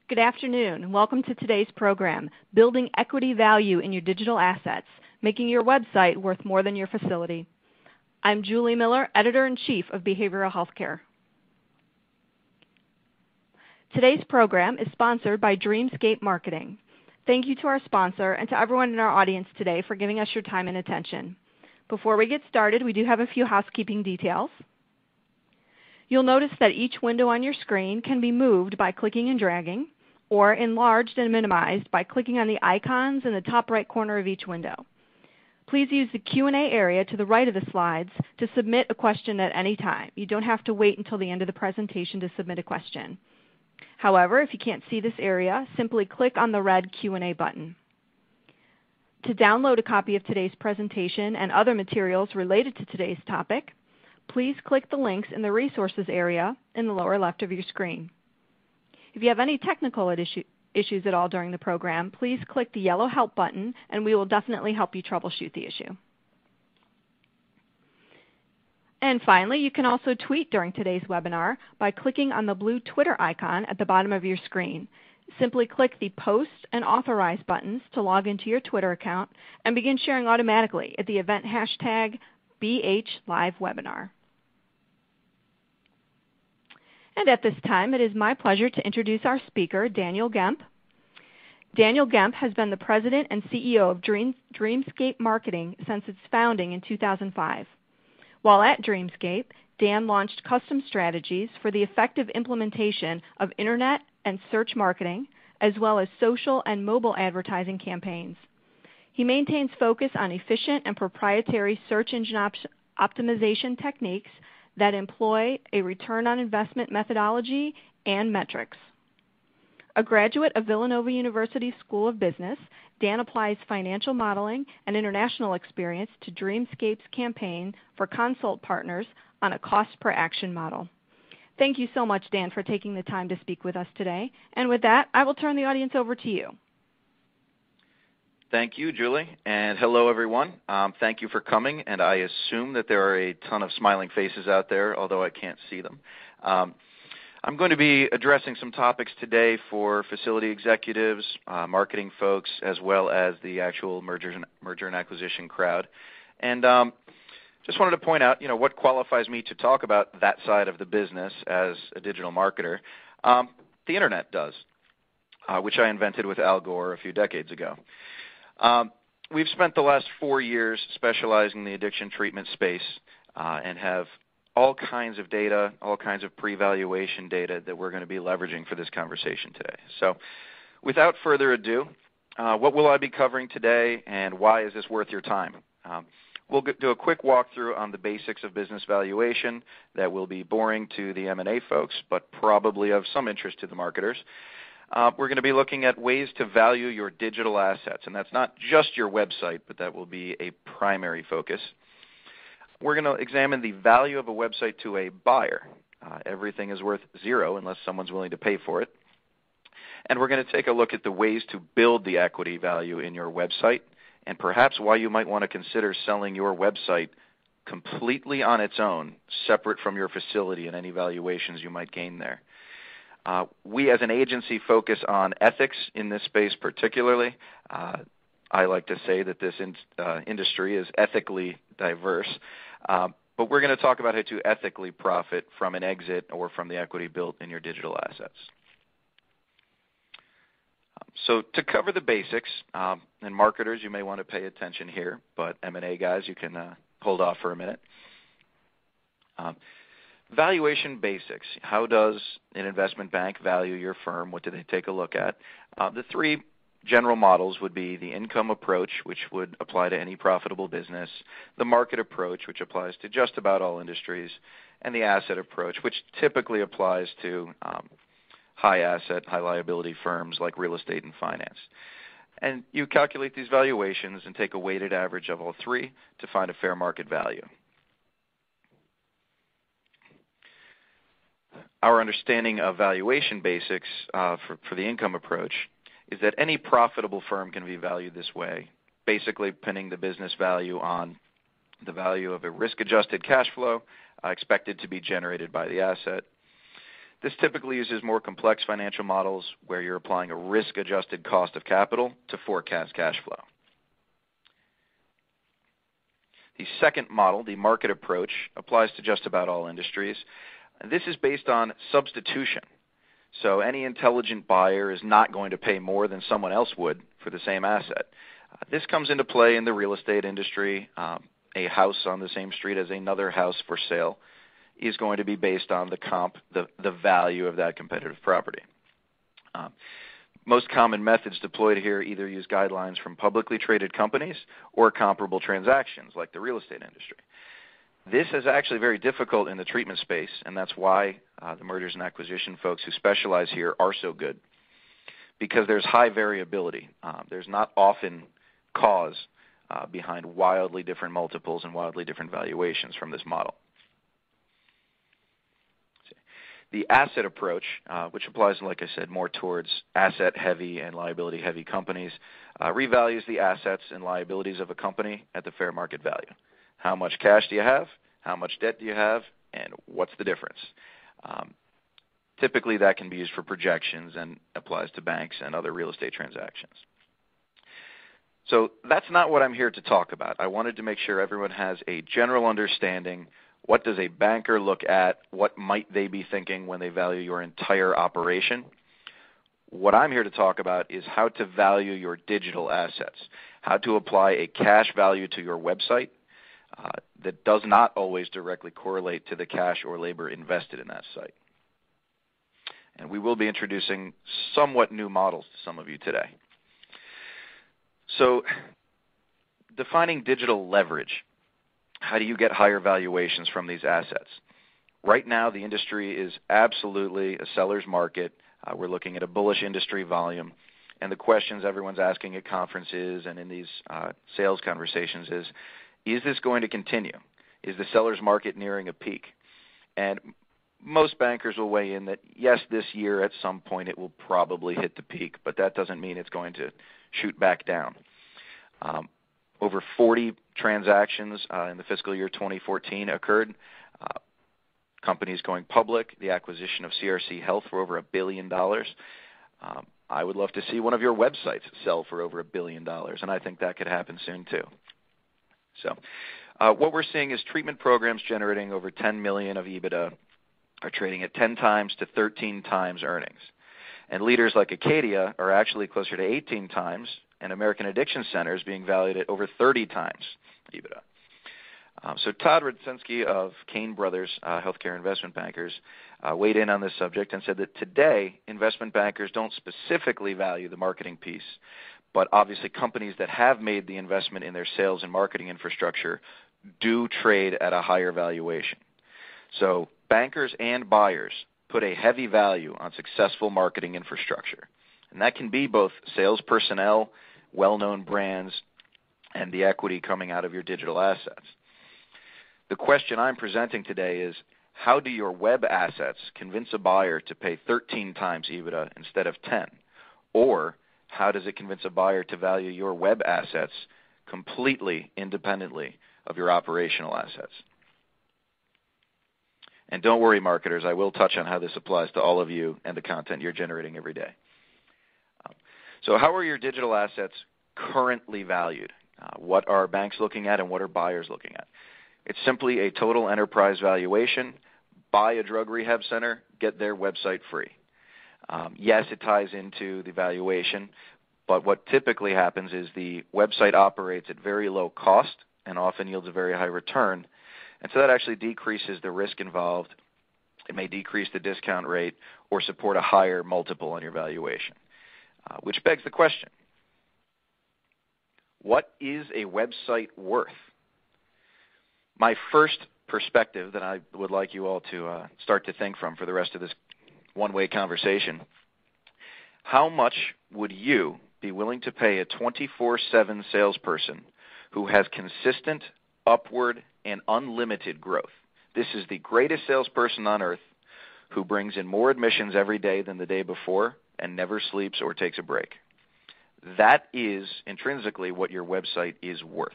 Good afternoon, and welcome to today's program, Building Equity Value in Your Digital Assets, Making Your Website Worth More Than Your Facility. I'm Julie Miller, Editor-in-Chief of Behavioral Healthcare. Today's program is sponsored by Dreamscape Marketing. Thank you to our sponsor and to everyone in our audience today for giving us your time and attention. Before we get started, we do have a few housekeeping details. You'll notice that each window on your screen can be moved by clicking and dragging, or enlarged and minimized by clicking on the icons in the top right corner of each window. Please use the Q&A area to the right of the slides to submit a question at any time. You don't have to wait until the end of the presentation to submit a question. However, if you can't see this area, simply click on the red Q&A button. To download a copy of today's presentation and other materials related to today's topic, please click the links in the Resources area in the lower left of your screen. If you have any technical issues at all during the program, please click the yellow Help button and we will definitely help you troubleshoot the issue. And finally, you can also tweet during today's webinar by clicking on the blue Twitter icon at the bottom of your screen. Simply click the Post and Authorize buttons to log into your Twitter account and begin sharing automatically at the event hashtag BHLiveWebinar. And at this time, it is my pleasure to introduce our speaker, Daniel Gemp. Daniel Gemp has been the president and CEO of Dreamscape Marketing since its founding in 2005. While at Dreamscape, Dan launched custom strategies for the effective implementation of internet and search marketing, as well as social and mobile advertising campaigns. He maintains focus on efficient and proprietary search engine optimization techniques that employ a return on investment methodology and metrics. A graduate of Villanova University School of Business, Dan applies financial modeling and international experience to Dreamscape's campaign for consult partners on a cost per action model. Thank you so much, Dan, for taking the time to speak with us today. And with that, I will turn the audience over to you. Thank you, Julie, and hello, everyone. Thank you for coming, and I assume that there are a ton of smiling faces out there, although I can't see them. I'm going to be addressing some topics today for facility executives, marketing folks, as well as the actual merger and acquisition crowd. And just wanted to point out, what qualifies me to talk about that side of the business as a digital marketer. The Internet does, which I invented with Al Gore a few decades ago. We've spent the last 4 years specializing in the addiction treatment space and have all kinds of data, all kinds of pre-valuation data that we're going to be leveraging for this conversation today. So without further ado, what will I be covering today and why is this worth your time? We'll do a quick walkthrough on the basics of business valuation that will be boring to the M&A folks, but probably of some interest to the marketers. We're going to be looking at ways to value your digital assets, and that's not just your website, but that will be a primary focus. We're going to examine the value of a website to a buyer. Everything is worth zero unless someone's willing to pay for it. And we're going to take a look at the ways to build the equity value in your website and perhaps why you might want to consider selling your website completely on its own, separate from your facility and any valuations you might gain there. We as an agency focus on ethics in this space particularly. I like to say that this industry is ethically diverse, but we're going to talk about how to ethically profit from an exit or from the equity built in your digital assets. So to cover the basics, and marketers, you may want to pay attention here, but M&A guys, you can hold off for a minute. Valuation basics. How does an investment bank value your firm? What do they take a look at? The three general models would be the income approach, which would apply to any profitable business, the market approach, which applies to just about all industries, and the asset approach, which typically applies to high asset, high liability firms like real estate and finance. And you calculate these valuations and take a weighted average of all three to find a fair market value. Our understanding of valuation basics for the income approach is that any profitable firm can be valued this way, basically pinning the business value on the value of a risk-adjusted cash flow expected to be generated by the asset. This typically uses more complex financial models where you're applying a risk-adjusted cost of capital to forecast cash flow. The second model, the market approach, applies to just about all industries. This is based on substitution. So any intelligent buyer is not going to pay more than someone else would for the same asset. This comes into play in the real estate industry. A house on the same street as another house for sale is going to be based on the value of that competitive property. Most common methods deployed here either use guidelines from publicly traded companies or comparable transactions like the real estate industry. This is actually very difficult in the treatment space, and that's why the mergers and acquisition folks who specialize here are so good, because there's high variability. There's not often cause behind wildly different multiples and wildly different valuations from this model. The asset approach, which applies, like I said, more towards asset-heavy and liability-heavy companies, revalues the assets and liabilities of a company at the fair market value. How much cash do you have? How much debt do you have? And what's the difference? Typically, that can be used for projections and applies to banks and other real estate transactions. So that's not what I'm here to talk about. I wanted to make sure everyone has a general understanding. What does a banker look at? What might they be thinking when they value your entire operation? What I'm here to talk about is how to value your digital assets, how to apply a cash value to your website that does not always directly correlate to the cash or labor invested in that site. And we will be introducing somewhat new models to some of you today. So, defining digital leverage. How do you get higher valuations from these assets? Right now, the industry is absolutely a seller's market. We're looking at a bullish industry volume. And the questions everyone's asking at conferences and in these sales conversations is this going to continue? Is the seller's market nearing a peak? And most bankers will weigh in that, yes, this year at some point it will probably hit the peak, but that doesn't mean it's going to shoot back down. Over 40 transactions in the fiscal year 2014 occurred. Companies going public, the acquisition of CRC Health for over $1 billion. I would love to see one of your websites sell for over $1 billion, and I think that could happen soon too. So what we're seeing is treatment programs generating over $10 million of EBITDA are trading at 10 times to 13 times earnings. And leaders like Acadia are actually closer to 18 times, and American Addiction Center is being valued at over 30 times EBITDA. So Todd Rodzinski of Kane Brothers Healthcare Investment Bankers weighed in on this subject and said that today investment bankers don't specifically value the marketing piece, but obviously companies that have made the investment in their sales and marketing infrastructure do trade at a higher valuation. So bankers and buyers put a heavy value on successful marketing infrastructure. And that can be both sales personnel, well-known brands, and the equity coming out of your digital assets. The question I'm presenting today is, how do your web assets convince a buyer to pay 13 times EBITDA instead of 10? Or how does it convince a buyer to value your web assets completely independently of your operational assets? And don't worry, marketers, I will touch on how this applies to all of you and the content you're generating every day. So how are your digital assets currently valued? What are banks looking at and what are buyers looking at? It's simply a total enterprise valuation. Buy a drug rehab center, get their website free. Yes, it ties into the valuation, but what typically happens is the website operates at very low cost and often yields a very high return. And so that actually decreases the risk involved. It may decrease the discount rate or support a higher multiple on your valuation, which begs the question, what is a website worth? My first perspective that I would like you all to start to think from for the rest of this one-way conversation, how much would you be willing to pay a 24/7 salesperson who has consistent, upward, and unlimited growth? This is the greatest salesperson on earth who brings in more admissions every day than the day before and never sleeps or takes a break. That is intrinsically what your website is worth.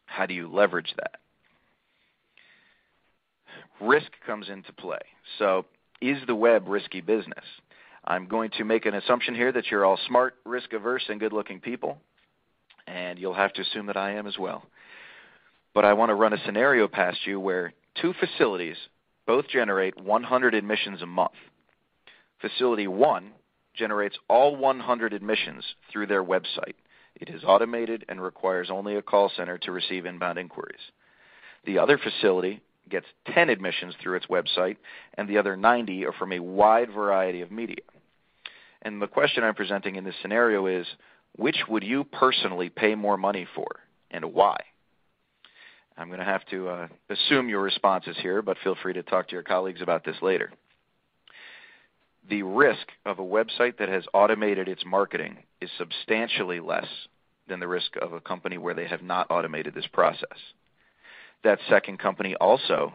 How do you leverage that? risk comes into play. So is the web risky business? I'm going to make an assumption here that you're all smart, risk-averse, and good-looking people, and you'll have to assume that I am as well. But I want to run a scenario past you where two facilities both generate 100 admissions a month. Facility 1 generates all 100 admissions through their website. It is automated and requires only a call center to receive inbound inquiries. The other facility gets 10 admissions through its website, and the other 90 are from a wide variety of media. And the question I'm presenting in this scenario is, which would you personally pay more money for, and why? I'm going to have to assume your responses here, but feel free to talk to your colleagues about this later. The risk of a website that has automated its marketing is substantially less than the risk of a company where they have not automated this process. That second company also,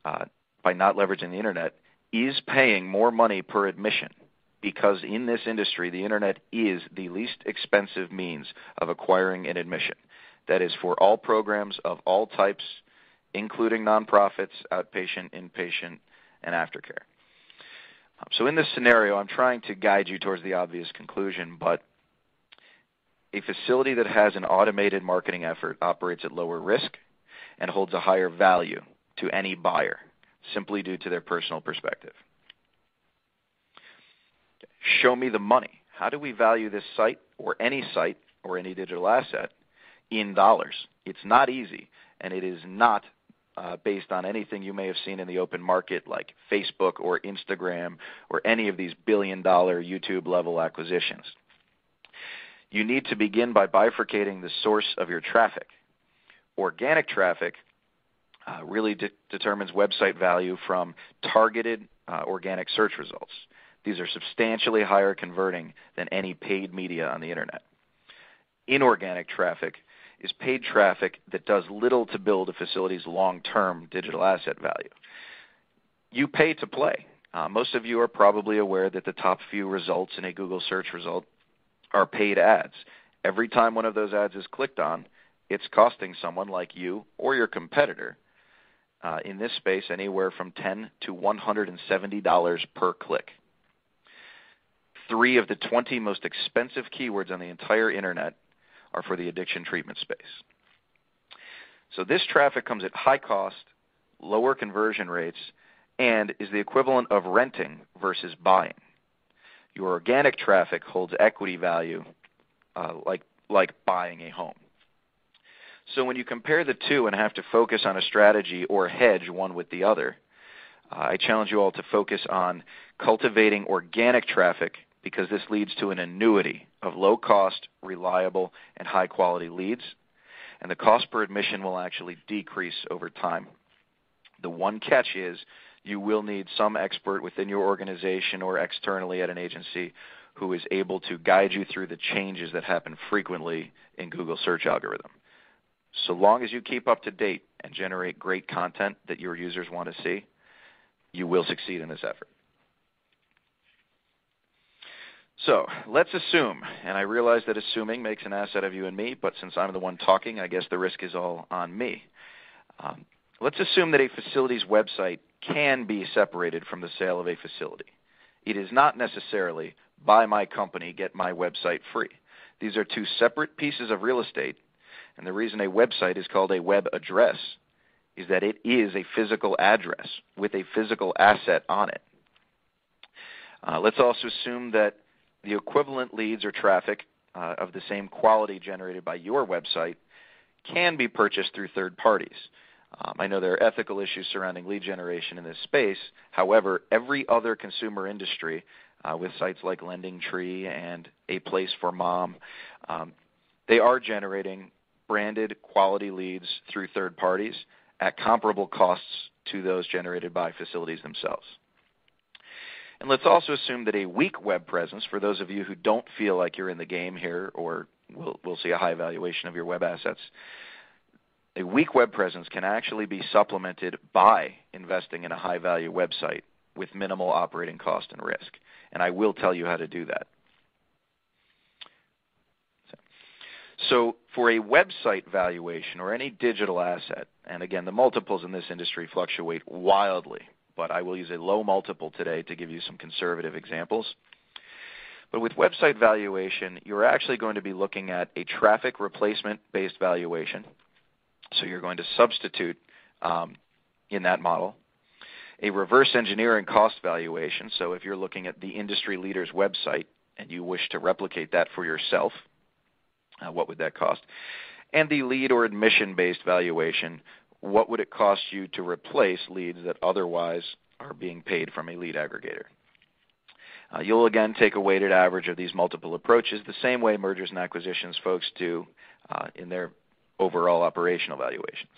by not leveraging the Internet, is paying more money per admission because in this industry, the Internet is the least expensive means of acquiring an admission. That is for all programs of all types, including nonprofits, outpatient, inpatient, and aftercare. So in this scenario, I'm trying to guide you towards the obvious conclusion, but a facility that has an automated marketing effort operates at lower risk and holds a higher value to any buyer, simply due to their personal perspective. Show me the money. How do we value this site or any digital asset in dollars? It's not easy, and it is not based on anything you may have seen in the open market like Facebook or Instagram or any of these billion-dollar YouTube-level acquisitions. You need to begin by bifurcating the source of your traffic. Organic traffic really determines website value from targeted organic search results. These are substantially higher converting than any paid media on the Internet. Inorganic traffic is paid traffic that does little to build a facility's long-term digital asset value. You pay to play. Most of you are probably aware that the top few results in a Google search result are paid ads. Every time one of those ads is clicked on, it's costing someone like you or your competitor in this space anywhere from $10 to $170 per click. 3 of the 20 most expensive keywords on the entire Internet are for the addiction treatment space. So this traffic comes at high cost, lower conversion rates, and is the equivalent of renting versus buying. Your organic traffic holds equity value like buying a home. So when you compare the two and have to focus on a strategy or hedge one with the other, I challenge you all to focus on cultivating organic traffic because this leads to an annuity of low-cost, reliable, and high-quality leads, and the cost per admission will actually decrease over time. The one catch is you will need some expert within your organization or externally at an agency who is able to guide you through the changes that happen frequently in Google search algorithm. So long as you keep up to date and generate great content that your users want to see, you will succeed in this effort. So let's assume, and I realize that assuming makes an asset of you and me, but since I'm the one talking, I guess the risk is all on me. Let's assume that a facility's website can be separated from the sale of a facility. It is not necessarily buy my company, get my website free. These are two separate pieces of real estate, and the reason a website is called a web address is that it is a physical address with a physical asset on it. Let's also assume that the equivalent leads or traffic of the same quality generated by your website can be purchased through third parties. I know there are ethical issues surrounding lead generation in this space. However, every other consumer industry with sites like LendingTree and A Place for Mom, they are generating branded quality leads through third parties at comparable costs to those generated by facilities themselves. And let's also assume that a weak web presence, for those of you who don't feel like you're in the game here or we'll see a high valuation of your web assets, a weak web presence can actually be supplemented by investing in a high-value website with minimal operating cost and risk. And I will tell you how to do that. So For a website valuation or any digital asset, and again, the multiples in this industry fluctuate wildly, but I will use a low multiple today to give you some conservative examples. But with website valuation, you're actually going to be looking at a traffic replacement-based valuation. So you're going to substitute in that model a reverse engineering cost valuation. So if you're looking at the industry leader's website and you wish to replicate that for yourself, what would that cost? And the lead or admission-based valuation, what would it cost you to replace leads that otherwise are being paid from a lead aggregator? You'll again take a weighted average of these multiple approaches the same way mergers and acquisitions folks do in their overall operational valuations.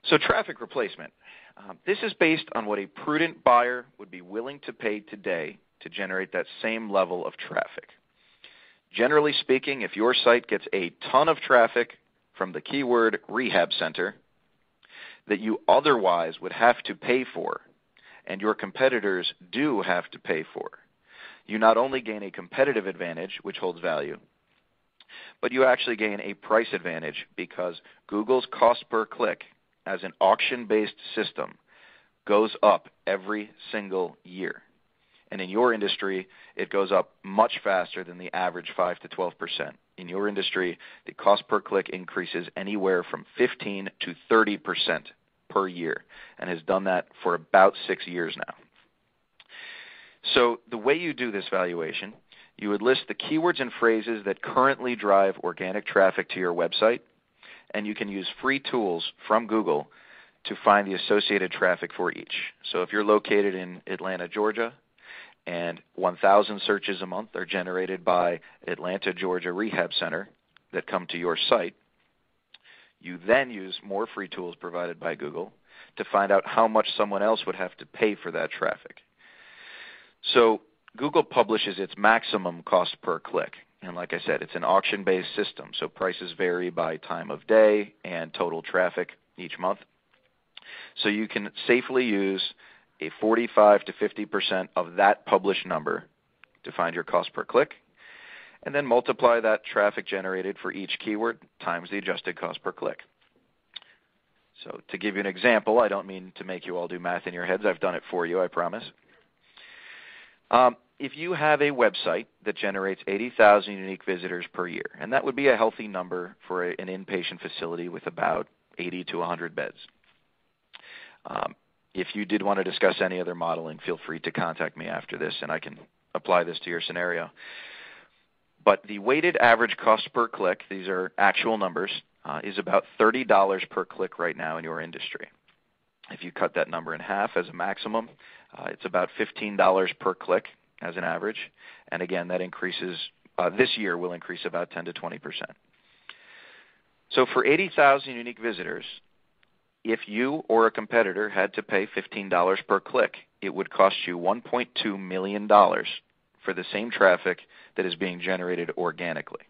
So traffic replacement. This is based on what a prudent buyer would be willing to pay today to generate that same level of traffic. Generally speaking, if your site gets a ton of traffic from the keyword rehab center that you otherwise would have to pay for, and your competitors do have to pay for, you not only gain a competitive advantage, which holds value, but you actually gain a price advantage because Google's cost per click as an auction-based system goes up every single year. And in your industry, it goes up much faster than the average 5 to 12%. In your industry, the cost per click increases anywhere from 15 to 30% per year and has done that for about 6 years now. So the way you do this valuation, you would list the keywords and phrases that currently drive organic traffic to your website, and you can use free tools from Google to find the associated traffic for each. So if you're located in Atlanta, Georgia, and 1,000 searches a month are generated by Atlanta, Georgia Rehab Center that come to your site, you then use more free tools provided by Google to find out how much someone else would have to pay for that traffic. So Google publishes its maximum cost per click. And like I said, it's an auction-based system, so prices vary by time of day and total traffic each month. So you can safely use a 45 to 50% of that published number to find your cost per click, and then multiply that traffic generated for each keyword times the adjusted cost per click. So to give you an example, I don't mean to make you all do math in your heads. I've done it for you, I promise. If you have a website that generates 80,000 unique visitors per year, and that would be a healthy number for an inpatient facility with about 80 to 100 beds. If you did want to discuss any other modeling, feel free to contact me after this, and I can apply this to your scenario. But the weighted average cost per click, these are actual numbers, is about $30 per click right now in your industry. If you cut that number in half as a maximum, it's about $15 per click as an average. And again, that increases, this year will increase about 10 to 20%. So for 80,000 unique visitors, if you or a competitor had to pay $15 per click, it would cost you $1.2 million for the same traffic that is being generated organically.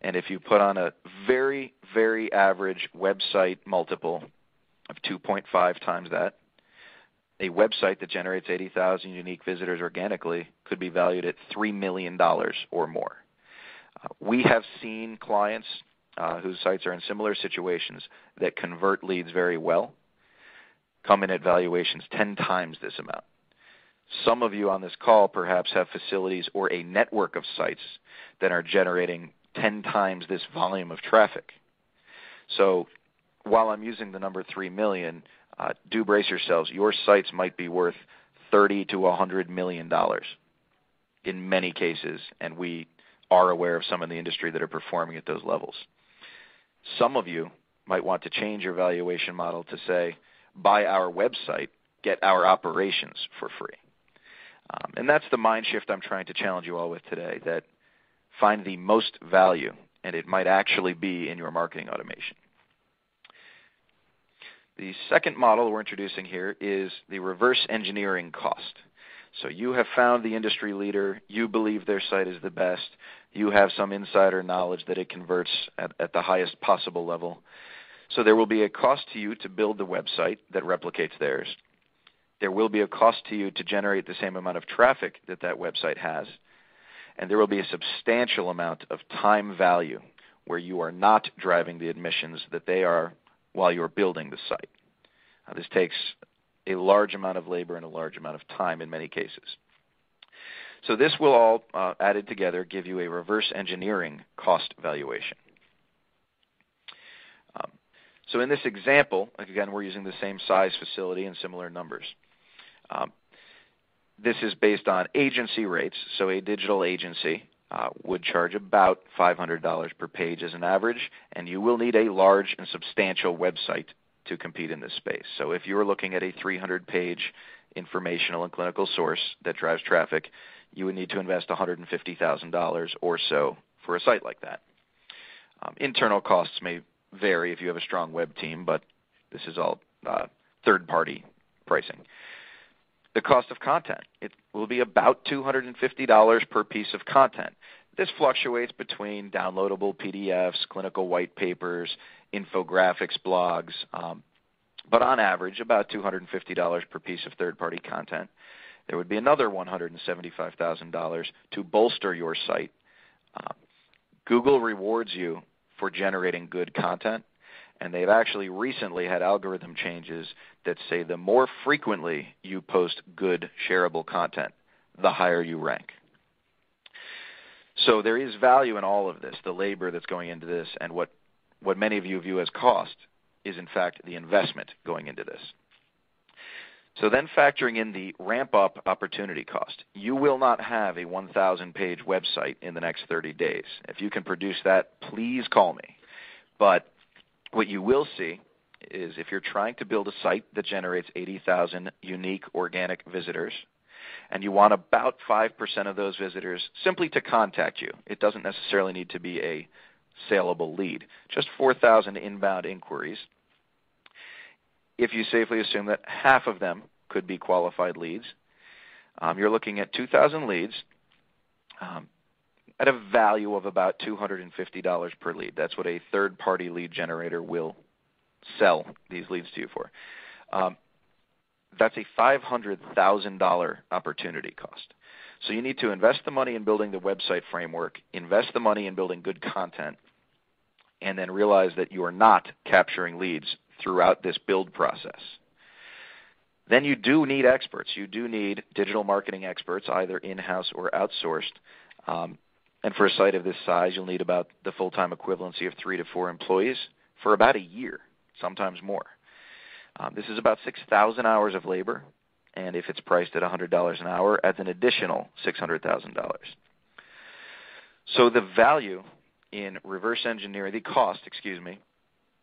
And if you put on a very, very average website multiple of 2.5 times that, a website that generates 80,000 unique visitors organically could be valued at $3 million or more. We have seen clients whose sites are in similar situations that convert leads very well come in at valuations 10 times this amount. Some of you on this call perhaps have facilities or a network of sites that are generating 10 times this volume of traffic. So while I'm using the number 3 million, do brace yourselves. Your sites might be worth $30 to $100 million in many cases, and we are aware of some in the industry that are performing at those levels. Some of you might want to change your valuation model to say, buy our website, get our operations for free. And that's the mind shift I'm trying to challenge you all with today, that find the most value, and it might actually be in your marketing automation. The second model we're introducing here is the reverse engineering cost. So you have found the industry leader, you believe their site is the best, you have some insider knowledge that it converts at the highest possible level. So there will be a cost to you to build the website that replicates theirs. There will be a cost to you to generate the same amount of traffic that that website has. and there will be a substantial amount of time value where you are not driving the admissions that they are while you're building the site. This takes a large amount of labor and a large amount of time in many cases. So this will all, added together, give you a reverse engineering cost valuation. So in this example, again, we're using the same size facility and similar numbers. This is based on agency rates. So a digital agency would charge about $500 per page as an average, and you will need a large and substantial website to compete in this space. So if you were looking at a 300-page informational and clinical source that drives traffic, you would need to invest $150,000 or so for a site like that. Internal costs may vary if you have a strong web team, but this is all third-party pricing. The cost of content, it will be about $250 per piece of content. This fluctuates between downloadable PDFs, clinical white papers, infographics, blogs, but on average about $250 per piece of third-party content. There would be another $175,000 to bolster your site. Google rewards you for generating good content, and they've actually recently had algorithm changes that say the more frequently you post good shareable content, the higher you rank. So there is value in all of this. The labor that's going into this and what many of you view as cost is in fact the investment going into this. So then factoring in the ramp-up opportunity cost, you will not have a 1,000-page website in the next 30 days. If you can produce that, please call me. But what you will see is if you're trying to build a site that generates 80,000 unique organic visitors, and you want about 5% of those visitors simply to contact you, it doesn't necessarily need to be a saleable lead, just 4,000 inbound inquiries. If you safely assume that half of them could be qualified leads, you're looking at 2,000 leads at a value of about $250 per lead. That's what a third-party lead generator will sell these leads to you for. That's a $500,000 opportunity cost. So you need to invest the money in building the website framework, invest the money in building good content, and then realize that you are not capturing leads throughout this build process. Then you do need experts. You do need digital marketing experts, either in-house or outsourced. And for a site of this size, you'll need about the full-time equivalency of 3 to 4 employees for about a year, sometimes more. This is about 6,000 hours of labor, and if it's priced at $100 an hour, adds an additional $600,000. So the value in reverse engineering, the cost,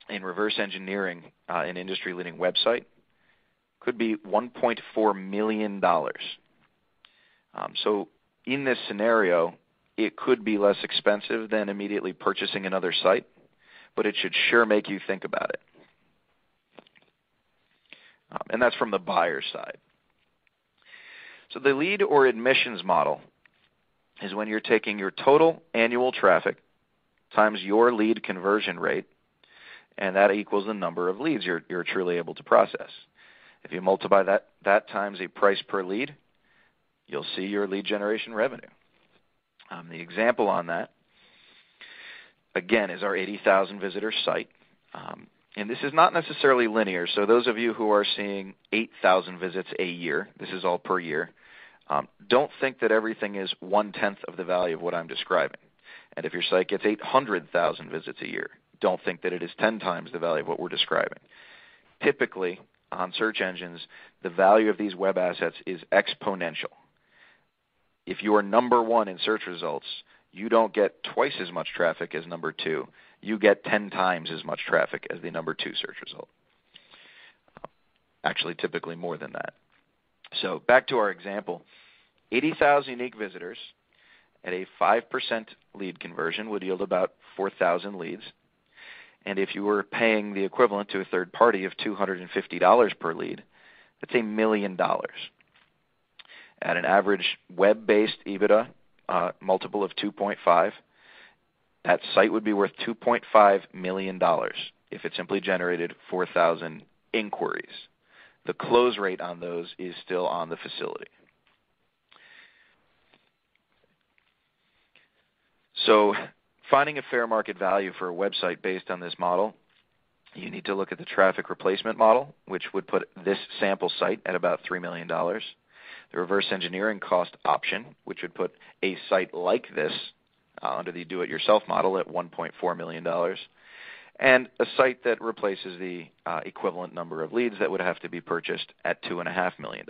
in reverse engineering an industry-leading website could be $1.4 million. So in this scenario, it could be less expensive than immediately purchasing another site, but it should sure make you think about it. And that's from the buyer's side. So the lead or admissions model is when you're taking your total annual traffic times your lead conversion rate, and that equals the number of leads you're truly able to process. If you multiply that times a price per lead, you'll see your lead generation revenue. The example on that, again, is our 80,000 visitor site. And this is not necessarily linear. So those of you who are seeing 8,000 visits a year, this is all per year, don't think that everything is 1/10 of the value of what I'm describing. And if your site gets 800,000 visits a year, don't think that it is 10 times the value of what we're describing. Typically, on search engines, the value of these web assets is exponential. If you are number 1 in search results, you don't get twice as much traffic as number 2. You get 10 times as much traffic as the number 2 search result. Actually, typically more than that. So back to our example, 80,000 unique visitors at a 5% lead conversion would yield about 4,000 leads. And if you were paying the equivalent to a third party of $250 per lead, that's $1 million. At an average web-based EBITDA multiple of 2.5, that site would be worth $2.5 million if it simply generated 4,000 inquiries. The close rate on those is still on the facility. So finding a fair market value for a website based on this model, you need to look at the traffic replacement model, which would put this sample site at about $3 million. The reverse engineering cost option, which would put a site like this under the do-it-yourself model at $1.4 million. And a site that replaces the equivalent number of leads that would have to be purchased at $2.5 million.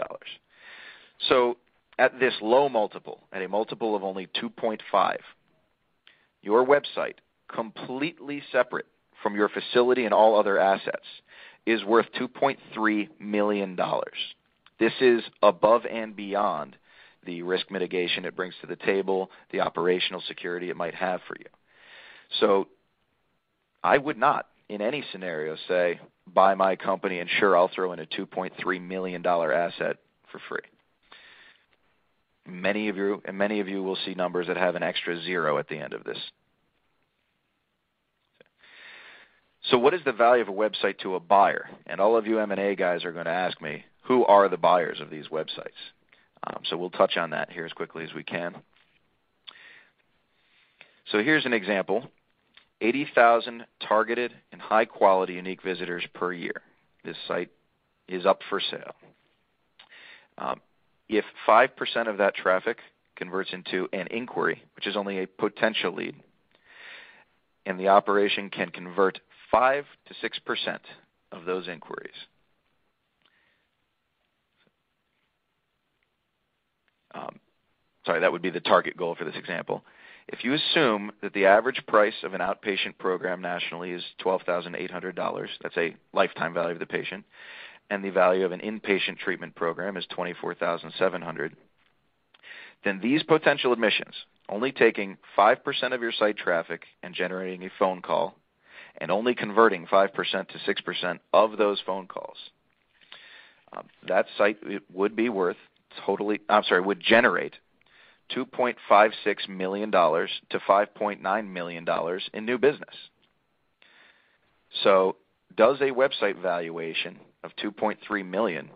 So at this low multiple, at a multiple of only 2.5, your website, completely separate from your facility and all other assets, is worth $2.3 million. This is above and beyond the risk mitigation it brings to the table, the operational security it might have for you. So I would not, in any scenario, say, buy my company and sure, I'll throw in a $2.3 million asset for free. Many of you will see numbers that have an extra zero at the end of this. So what is the value of a website to a buyer? And all of you M&A guys are going to ask me, who are the buyers of these websites? So we'll touch on that here as quickly as we can. So here's an example. 80,000 targeted and high-quality unique visitors per year. This site is up for sale. If 5% of that traffic converts into an inquiry, which is only a potential lead, and the operation can convert 5 to 6% of those inquiries, that would be the target goal for this example. If you assume that the average price of an outpatient program nationally is $12,800, that's a lifetime value of the patient, and the value of an inpatient treatment program is $24,700, then these potential admissions, only taking 5% of your site traffic and generating a phone call, and only converting 5% to 6% of those phone calls, that site would be worth would generate $2.56 million to $5.9 million in new business. So does a website valuation of $2.3 million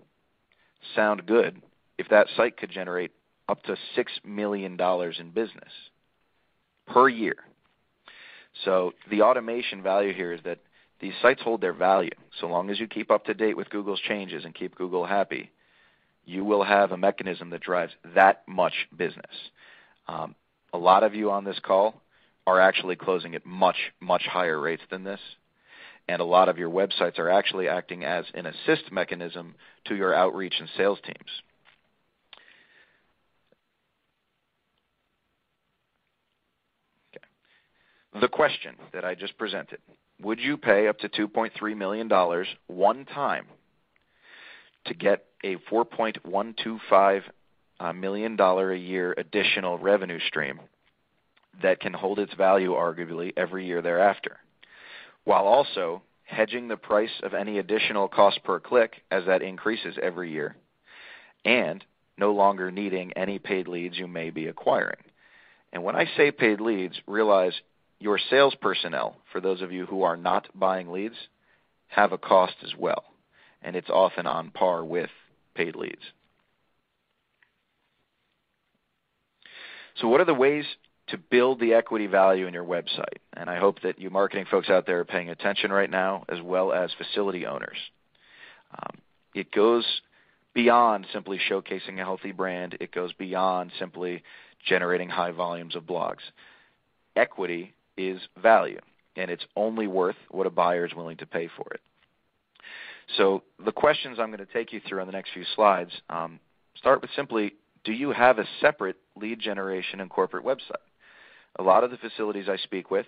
sound good if that site could generate up to $6 million in business per year? So the automation value here is that these sites hold their value. So long as you keep up to date with Google's changes and keep Google happy, you will have a mechanism that drives that much business. A lot of you on this call are actually closing at much, much higher rates than this, and a lot of your websites are actually acting as an assist mechanism to your outreach and sales teams. Okay. The question that I just presented, would you pay up to $2.3 million one time to get a $4.125 million a year additional revenue stream that can hold its value arguably every year thereafter, while also hedging the price of any additional cost per click as that increases every year, and no longer needing any paid leads you may be acquiring? And when I say paid leads, realize your sales personnel, for those of you who are not buying leads, have a cost as well, and it's often on par with paid leads. So what are the ways to build the equity value in your website? And I hope that you marketing folks out there are paying attention right now, as well as facility owners. It goes beyond simply showcasing a healthy brand. It goes beyond simply generating high volumes of blogs. Equity is value, and it's only worth what a buyer is willing to pay for it. So the questions I'm going to take you through on the next few slides start with simply, do you have a separate lead generation and corporate website? A lot of the facilities I speak with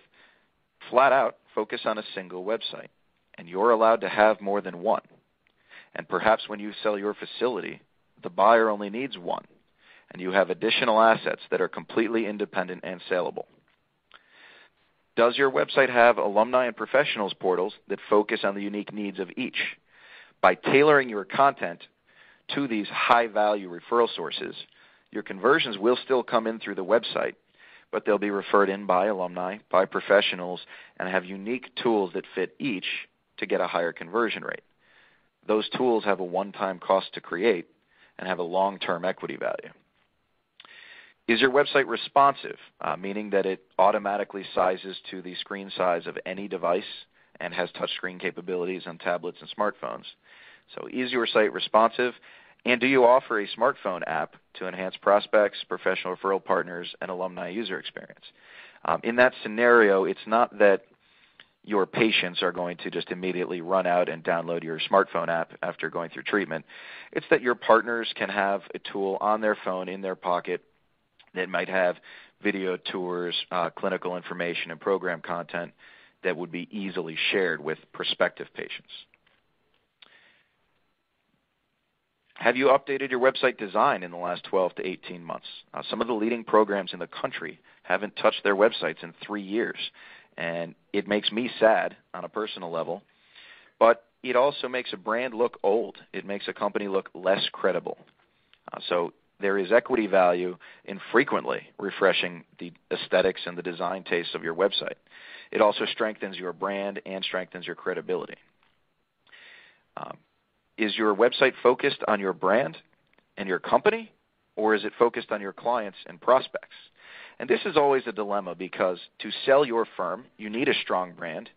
flat out focus on a single website, and you're allowed to have more than one. And perhaps when you sell your facility, the buyer only needs one, and you have additional assets that are completely independent and saleable. Does your website have alumni and professionals portals that focus on the unique needs of each? By tailoring your content to these high-value referral sources, your conversions will still come in through the website, but they'll be referred in by alumni, by professionals, and have unique tools that fit each to get a higher conversion rate. Those tools have a one-time cost to create and have a long-term equity value. Is your website responsive, meaning that it automatically sizes to the screen size of any device and has touchscreen capabilities on tablets and smartphones? So is your site responsive? And do you offer a smartphone app to enhance prospects, professional referral partners, and alumni user experience? In that scenario, it's not that your patients are going to just immediately run out and download your smartphone app after going through treatment. It's that your partners can have a tool on their phone in their pocket that might have video tours, clinical information, and program content that would be easily shared with prospective patients. Have you updated your website design in the last 12 to 18 months? Some of the leading programs in the country haven't touched their websites in 3 years, and it makes me sad on a personal level, but it also makes a brand look old. It makes a company look less credible. So there is equity value in frequently refreshing the aesthetics and the design tastes of your website. It also strengthens your brand and strengthens your credibility. Is your website focused on your brand and your company, or is it focused on your clients and prospects? And this is always a dilemma because to sell your firm, you need a strong brand,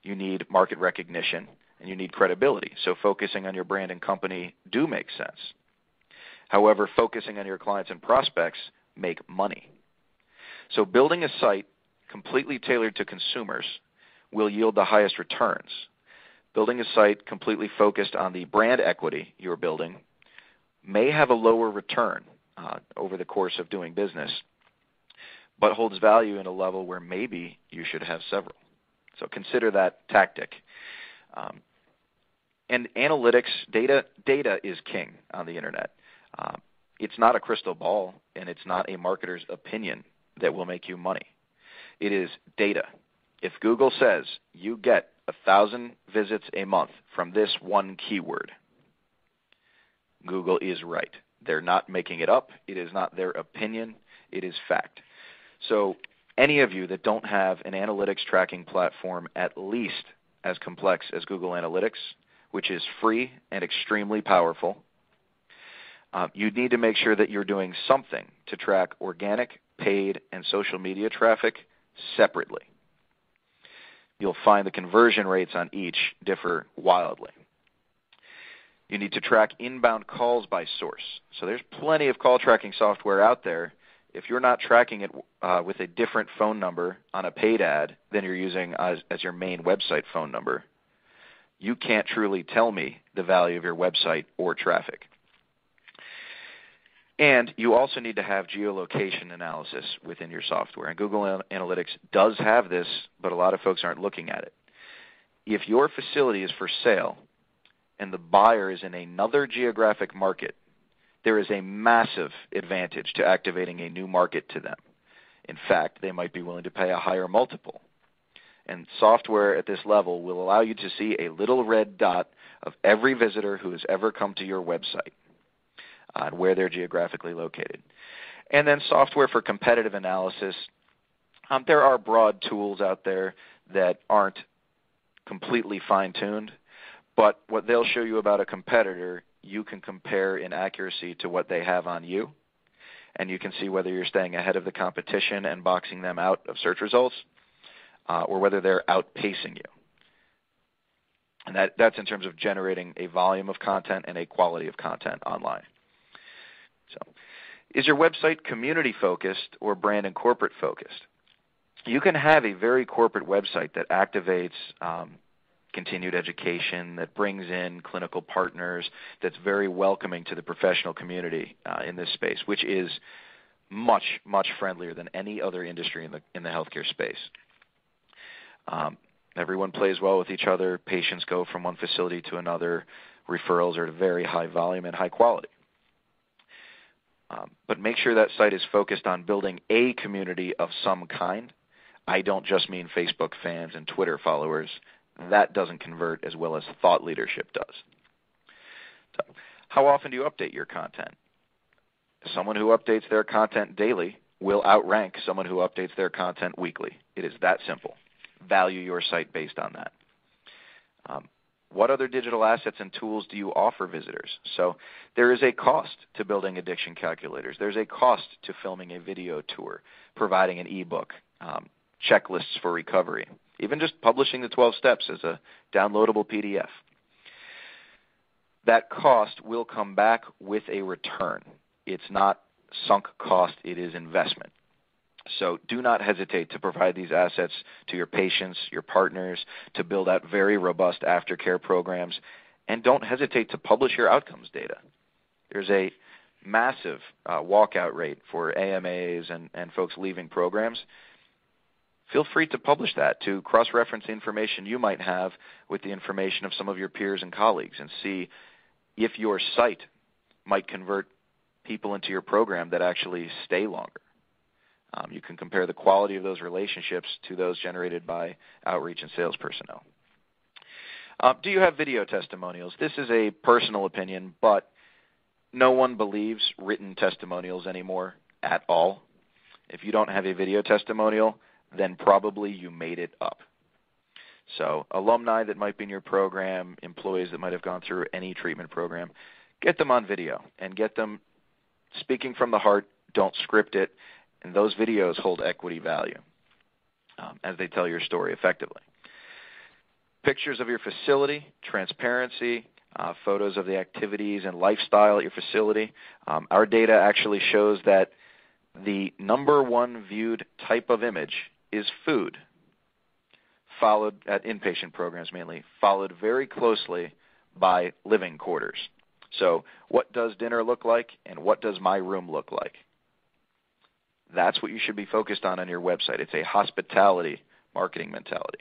you need market recognition, and you need credibility. So focusing on your brand and company do make sense. However, focusing on your clients and prospects make money. So building a site completely tailored to consumers will yield the highest returns. Building a site completely focused on the brand equity you're building may have a lower return over the course of doing business, but holds value in a level where maybe you should have several. So consider that tactic. And analytics, data is king on the internet. It's not a crystal ball, and it's not a marketer's opinion that will make you money. It is data. If Google says you get 1,000 visits a month from this one keyword, Google is right. They're not making it up. It is not their opinion. It is fact. So any of you that don't have an analytics tracking platform at least as complex as Google Analytics, which is free and extremely powerful, you need to make sure that you're doing something to track organic, paid, and social media traffic separately. You'll find the conversion rates on each differ wildly. You need to track inbound calls by source. So there's plenty of call tracking software out there. If you're not tracking it with a different phone number on a paid ad than you're using as your main website phone number, you can't truly tell me the value of your website or traffic. And you also need to have geolocation analysis within your software. And Google Analytics does have this, but a lot of folks aren't looking at it. If your facility is for sale and the buyer is in another geographic market, there is a massive advantage to activating a new market to them. In fact, they might be willing to pay a higher multiple. And software at this level will allow you to see a little red dot of every visitor who has ever come to your website and where they're geographically located. And then software for competitive analysis. There are broad tools out there that aren't completely fine-tuned, but what they'll show you about a competitor, you can compare in accuracy to what they have on you, and you can see whether you're staying ahead of the competition and boxing them out of search results, or whether they're outpacing you. And that's in terms of generating a volume of content and a quality of content online. So, is your website community-focused or brand and corporate-focused? You can have a very corporate website that activates continued education, that brings in clinical partners, that's very welcoming to the professional community in this space, which is much, much friendlier than any other industry in the healthcare space. Everyone plays well with each other. Patients go from one facility to another. Referrals are at a very high volume and high quality. But make sure that site is focused on building a community of some kind. I don't just mean Facebook fans and Twitter followers. That doesn't convert as well as thought leadership does. So, how often do you update your content? Someone who updates their content daily will outrank someone who updates their content weekly. It is that simple. Value your site based on that. What other digital assets and tools do you offer visitors? So there is a cost to building addiction calculators. There's a cost to filming a video tour, providing an ebook, checklists for recovery, even just publishing the 12 steps as a downloadable PDF. That cost will come back with a return. It's not sunk cost, it is investment. So do not hesitate to provide these assets to your patients, your partners, to build out very robust aftercare programs, and don't hesitate to publish your outcomes data. There's a massive walkout rate for AMAs and folks leaving programs. Feel free to publish that, to cross-reference information you might have with the information of some of your peers and colleagues and see if your site might convert people into your program that actually stay longer. You can compare the quality of those relationships to those generated by outreach and sales personnel. Do you have video testimonials? This is a personal opinion, but no one believes written testimonials anymore at all. If you don't have a video testimonial, then probably you made it up. So alumni that might be in your program, employees that might have gone through any treatment program, get them on video and get them speaking from the heart. Don't script it. And those videos hold equity value as they tell your story effectively. Pictures of your facility, transparency, photos of the activities and lifestyle at your facility. Our data actually shows that the number one viewed type of image is food, followed at inpatient programs mainly, followed very closely by living quarters. So what does dinner look like and what does my room look like? That's what you should be focused on your website. It's a hospitality marketing mentality.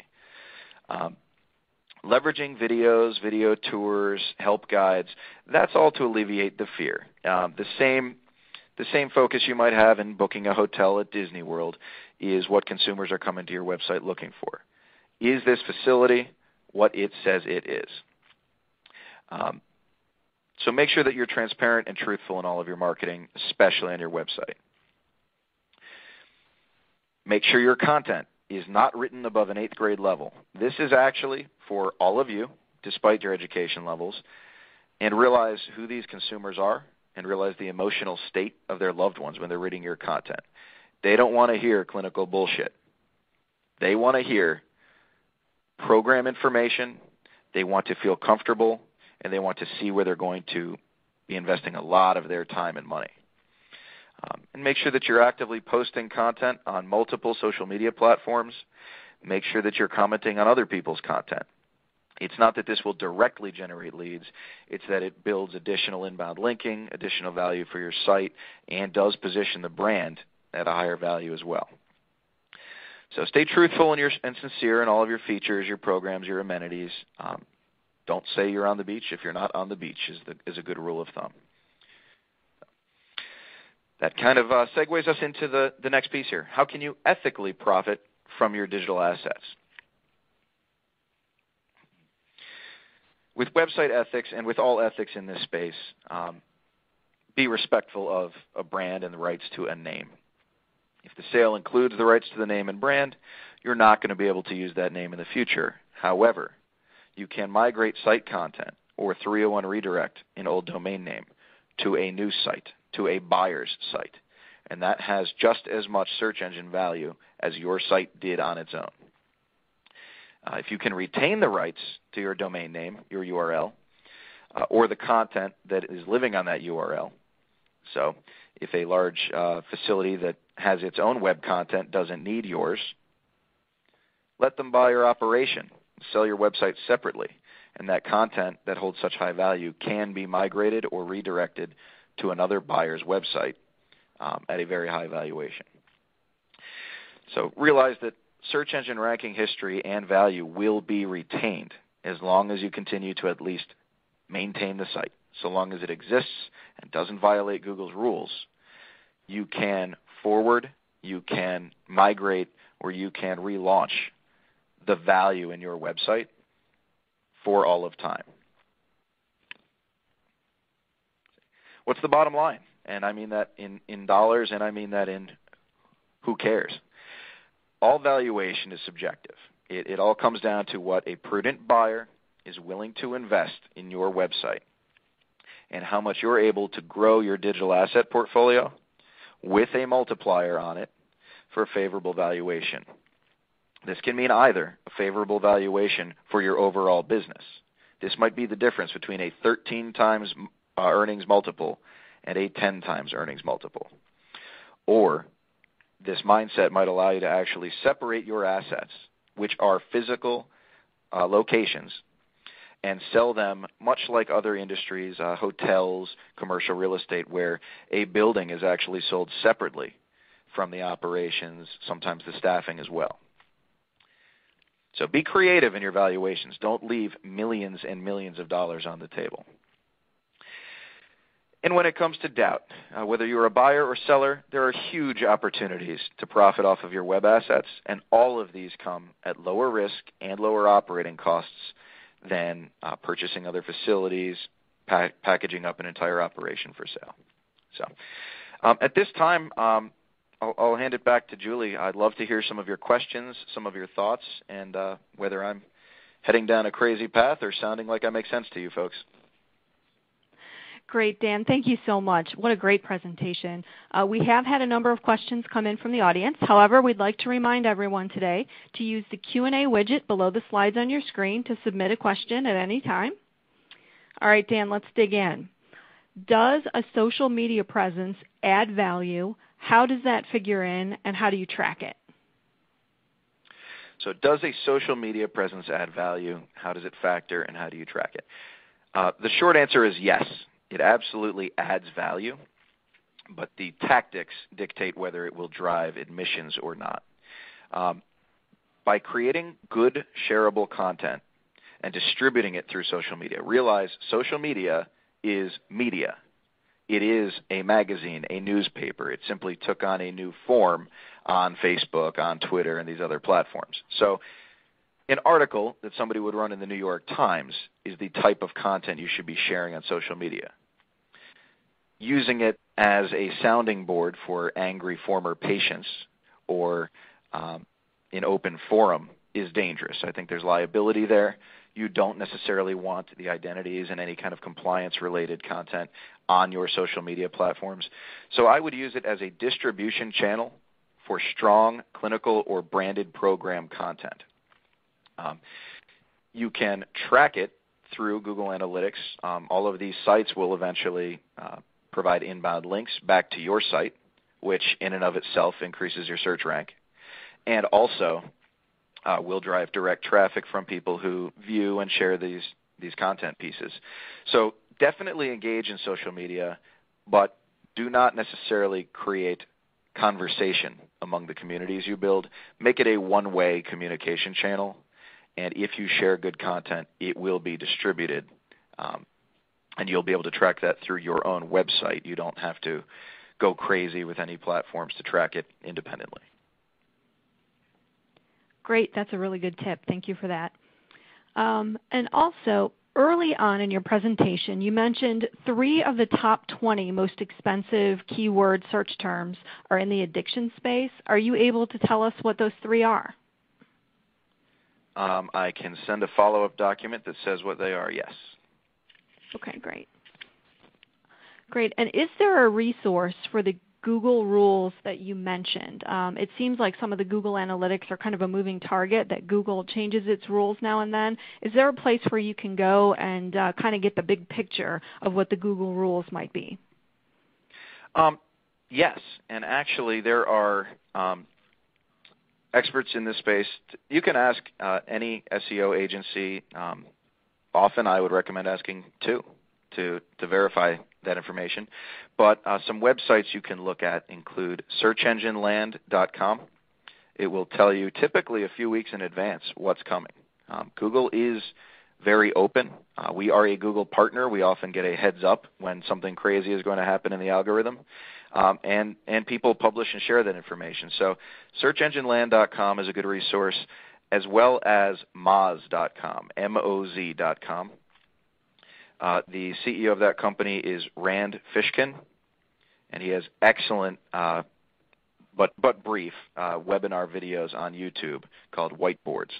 Leveraging videos, video tours, help guides, that's all to alleviate the fear. The same focus you might have in booking a hotel at Disney World is what consumers are coming to your website looking for. Is this facility what it says it is? So make sure that you're transparent and truthful in all of your marketing, especially on your website. Make sure your content is not written above an 8th grade level. This is actually for all of you, despite your education levels, and realize who these consumers are and realize the emotional state of their loved ones when they're reading your content. They don't want to hear clinical bullshit. They want to hear program information, they want to feel comfortable, and they want to see where they're going to be investing a lot of their time and money. And make sure that you're actively posting content on multiple social media platforms. Make sure that you're commenting on other people's content. It's not that this will directly generate leads. It's that it builds additional inbound linking, additional value for your site, and does position the brand at a higher value as well. So stay truthful and sincere in all of your features, your programs, your amenities. Don't say you're on the beach if you're not on the beach is a good rule of thumb. That kind of segues us into the next piece here. How can you ethically profit from your digital assets? With website ethics and with all ethics in this space, be respectful of a brand and the rights to a name. If the sale includes the rights to the name and brand, you're not going to be able to use that name in the future. However, you can migrate site content or 301 redirect an old domain name to a new site, to a buyer's site, and that has just as much search engine value as your site did on its own. If you can retain the rights to your domain name, your URL, or the content that is living on that URL, so if a large facility that has its own web content doesn't need yours, let them buy your operation, sell your website separately, and that content that holds such high value can be migrated or redirected to another buyer's website at a very high valuation. So realize that search engine ranking history and value will be retained as long as you continue to at least maintain the site. So long as it exists and doesn't violate Google's rules, you can forward, you can migrate, or you can relaunch the value in your website for all of time. What's the bottom line? And I mean that in dollars, and I mean that in who cares. All valuation is subjective. It all comes down to what a prudent buyer is willing to invest in your website and how much you're able to grow your digital asset portfolio with a multiplier on it for a favorable valuation. This can mean either a favorable valuation for your overall business. This might be the difference between a 13 times earnings multiple and a 10 times earnings multiple. Or this mindset might allow you to actually separate your assets, which are physical locations, and sell them much like other industries, hotels, commercial real estate, where a building is actually sold separately from the operations, sometimes the staffing as well. So be creative in your valuations. Don't leave millions and millions of dollars on the table. And when it comes to doubt, whether you're a buyer or seller, there are huge opportunities to profit off of your web assets, and all of these come at lower risk and lower operating costs than purchasing other facilities, packaging up an entire operation for sale. So at this time, I'll hand it back to Julie. I'd love to hear some of your questions, some of your thoughts, and whether I'm heading down a crazy path or sounding like I make sense to you folks. Great, Dan. Thank you so much. What a great presentation. We have had a number of questions come in from the audience. However, we'd like to remind everyone today to use the Q&A widget below the slides on your screen to submit a question at any time. All right, Dan, let's dig in. Does a social media presence add value? How does that figure in, and how do you track it? So does a social media presence add value? How does it factor, and how do you track it? The short answer is yes. It absolutely adds value, but the tactics dictate whether it will drive admissions or not. By creating good, shareable content and distributing it through social media, realize social media is media. It is a magazine, a newspaper. It simply took on a new form on Facebook, on Twitter, and these other platforms. So an article that somebody would run in the New York Times is the type of content you should be sharing on social media. Using it as a sounding board for angry former patients or in open forum is dangerous. I think there's liability there. You don't necessarily want the identities and any kind of compliance-related content on your social media platforms. So I would use it as a distribution channel for strong clinical or branded program content. You can track it through Google Analytics. All of these sites will eventually provide inbound links back to your site, which in and of itself increases your search rank, and also will drive direct traffic from people who view and share these content pieces. So definitely engage in social media, but do not necessarily create conversation among the communities you build. Make it a one-way communication channel, and if you share good content, it will be distributed, and you'll be able to track that through your own website. You don't have to go crazy with any platforms to track it independently. Great. That's a really good tip. Thank you for that. And also, early on in your presentation, you mentioned 3 of the top 20 most expensive keyword search terms are in the addiction space. Are you able to tell us what those 3 are? I can send a follow-up document that says what they are, yes. Okay, great. Great. And is there a resource for the Google rules that you mentioned? It seems like some of the Google Analytics are kind of a moving target, that Google changes its rules now and then. Is there a place where you can go and kind of get the big picture of what the Google rules might be? Yes, and actually there are experts in this space. You can ask any SEO agency. Often I would recommend asking 2 to verify that information. But some websites you can look at include searchengineland.com. It will tell you typically a few weeks in advance what's coming. Google is very open. We are a Google partner. We often get a heads up when something crazy is going to happen in the algorithm. And people publish and share that information. So searchengineland.com is a good resource, as well as Moz.com, M-O-Z.com. The CEO of that company is Rand Fishkin, and he has excellent but brief webinar videos on YouTube called Whiteboards.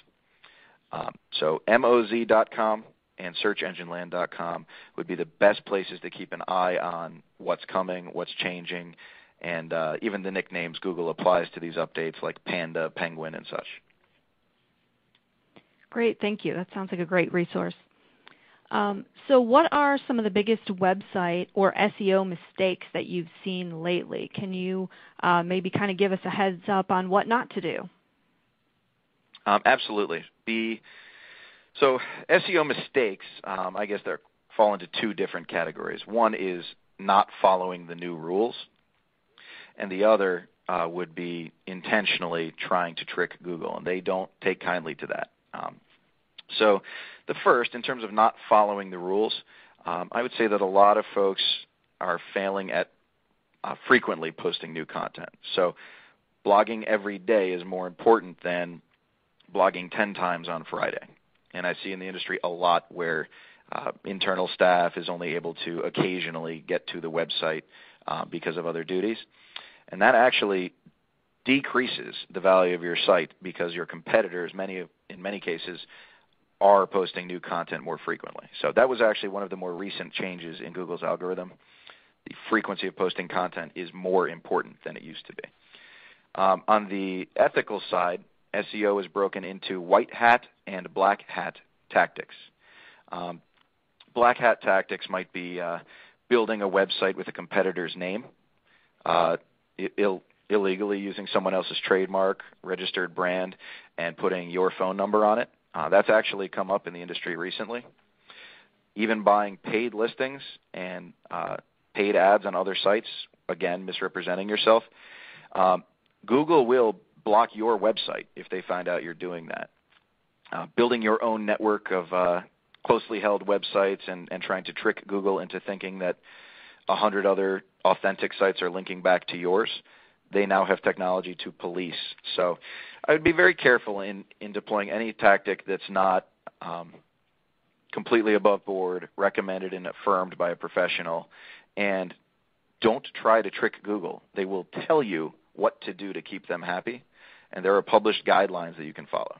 So Moz.com, and searchengineland.com would be the best places to keep an eye on what's coming, what's changing, and even the nicknames Google applies to these updates like Panda, Penguin, and such. Great, thank you. That sounds like a great resource. So what are some of the biggest website or SEO mistakes that you've seen lately? Can you maybe kind of give us a heads up on what not to do? Absolutely. So SEO mistakes, I guess they fall into two different categories. One is not following the new rules, and the other would be intentionally trying to trick Google, and they don't take kindly to that. So the first, in terms of not following the rules, I would say that a lot of folks are failing at frequently posting new content. So blogging every day is more important than blogging 10 times on Friday. And I see in the industry a lot where internal staff is only able to occasionally get to the website because of other duties. And that actually decreases the value of your site because your competitors, in many cases, are posting new content more frequently. So that was actually one of the more recent changes in Google's algorithm. The frequency of posting content is more important than it used to be. On the ethical side, SEO is broken into white hat and black hat tactics. Black hat tactics might be building a website with a competitor's name, illegally using someone else's trademark, registered brand, and putting your phone number on it. That's actually come up in the industry recently. Even buying paid listings and paid ads on other sites, again, misrepresenting yourself. Google will block your website if they find out you're doing that. Building your own network of closely held websites and trying to trick Google into thinking that 100 other authentic sites are linking back to yours. They now have technology to police. So I would be very careful in deploying any tactic that's not completely above board, recommended and affirmed by a professional. And don't try to trick Google. They will tell you what to do to keep them happy, and there are published guidelines that you can follow.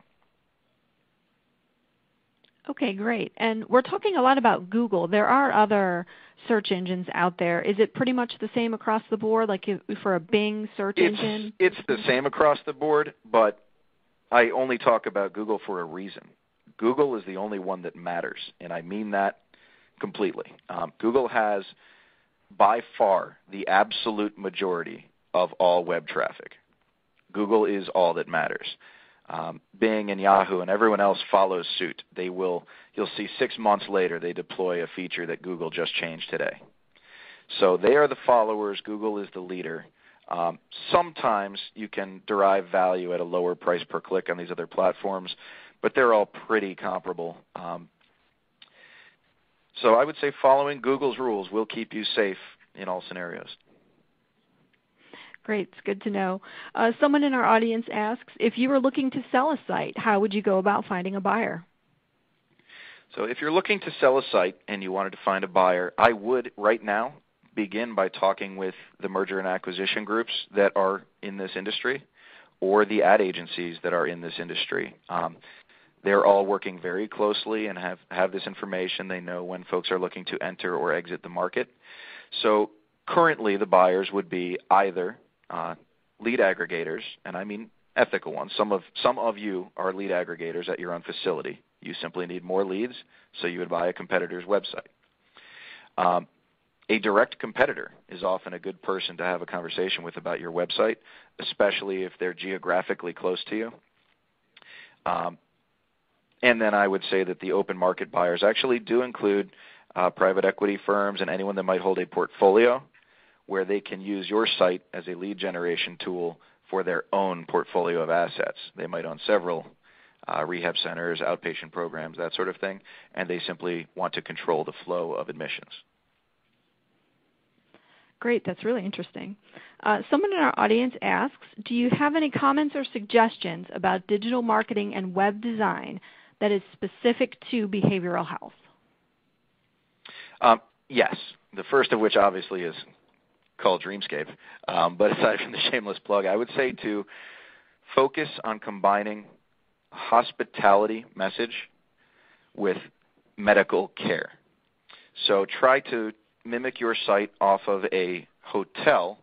Okay, great. And we're talking a lot about Google. There are other search engines out there. Is it pretty much the same across the board, like for a Bing search engine? It's the same across the board, but I only talk about Google for a reason. Google is the only one that matters, and I mean that completely. Google has, by far, the absolute majority of all web traffic. Google is all that matters. Bing and Yahoo and everyone else follows suit. You'll see 6 months later they deploy a feature that Google just changed today. So they are the followers. Google is the leader. Sometimes you can derive value at a lower price per click on these other platforms, but they're all pretty comparable. So I would say following Google's rules will keep you safe in all scenarios. Great. It's good to know. Someone in our audience asks, if you were looking to sell a site, how would you go about finding a buyer? So if you're looking to sell a site and you wanted to find a buyer, I would right now begin by talking with the merger and acquisition groups that are in this industry or the ad agencies that are in this industry. They're all working very closely and have this information. They know when folks are looking to enter or exit the market. So currently the buyers would be either lead aggregators, and I mean ethical ones. Some of you are lead aggregators at your own facility. You simply need more leads, so you would buy a competitor's website. A direct competitor is often a good person to have a conversation with about your website, especially if they're geographically close to you. And then I would say that the open market buyers actually do include private equity firms and anyone that might hold a portfolio where they can use your site as a lead generation tool for their own portfolio of assets. They might own several rehab centers, outpatient programs, that sort of thing, and they simply want to control the flow of admissions. Great. That's really interesting. Someone in our audience asks, do you have any comments or suggestions about digital marketing and web design that is specific to behavioral health? Yes. The first of which obviously is called Dreamscape. But aside from the shameless plug, I would say to focus on combining hospitality message with medical care. So try to mimic your site off of a hotel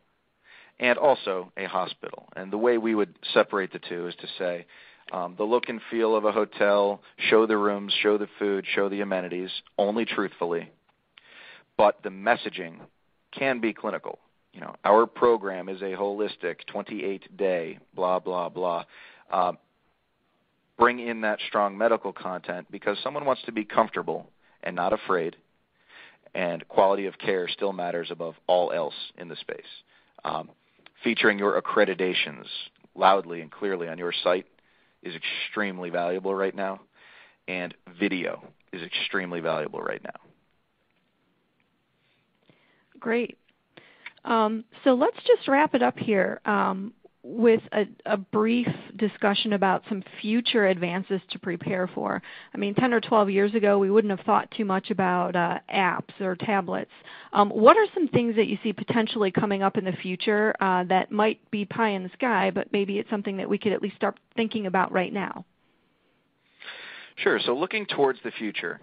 and also a hospital. And the way we would separate the two is to say the look and feel of a hotel, show the rooms, show the food, show the amenities, only truthfully. But the messaging can be clinical. You know, our program is a holistic 28-day blah, blah, blah. Bring in that strong medical content because someone wants to be comfortable and not afraid, and quality of care still matters above all else in the space. Featuring your accreditations loudly and clearly on your site is extremely valuable right now, and video is extremely valuable right now. Great. So let's just wrap it up here with a brief discussion about some future advances to prepare for. I mean, 10 or 12 years ago, we wouldn't have thought too much about apps or tablets. What are some things that you see potentially coming up in the future that might be pie in the sky, but maybe it's something that we could at least start thinking about right now? Sure. So looking towards the future,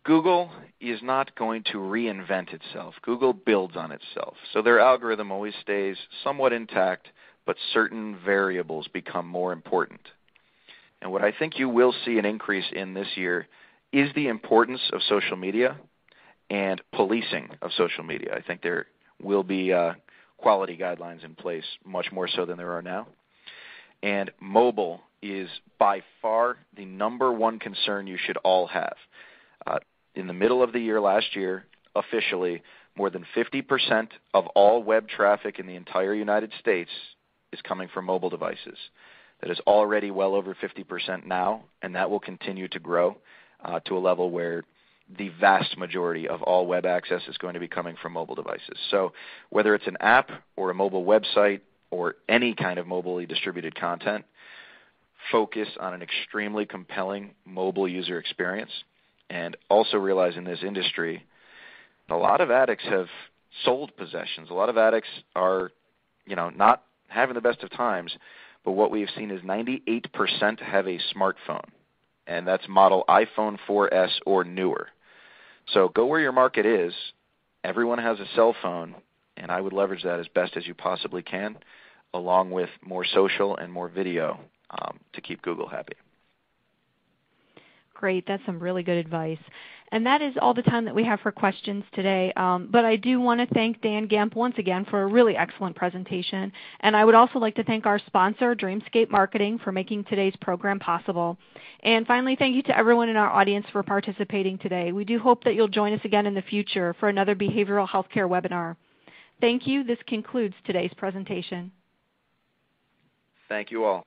Google is not going to reinvent itself. Google builds on itself. So their algorithm always stays somewhat intact, but certain variables become more important. And what I think you will see an increase in this year is the importance of social media and policing of social media. I think there will be quality guidelines in place, much more so than there are now. And mobile is by far the number one concern you should all have. In the middle of the year last year, officially, more than 50% of all web traffic in the entire United States is coming from mobile devices. That is already well over 50% now, and that will continue to grow to a level where the vast majority of all web access is going to be coming from mobile devices. So whether it's an app or a mobile website or any kind of mobilely distributed content, focus on an extremely compelling mobile user experience. And also realize in this industry, a lot of addicts have sold possessions. A lot of addicts are, not having the best of times. But what we have seen is 98% have a smartphone, and that's model iPhone 4S or newer. So go where your market is. Everyone has a cell phone, and I would leverage that as best as you possibly can, along with more social and more video to keep Google happy. Great. That's some really good advice. And that is all the time that we have for questions today. But I do want to thank Dan Gamp once again for a really excellent presentation. And I would also like to thank our sponsor, Dreamscape Marketing, for making today's program possible. And finally, thank you to everyone in our audience for participating today. We do hope that you'll join us again in the future for another behavioral healthcare webinar. Thank you. This concludes today's presentation. Thank you all.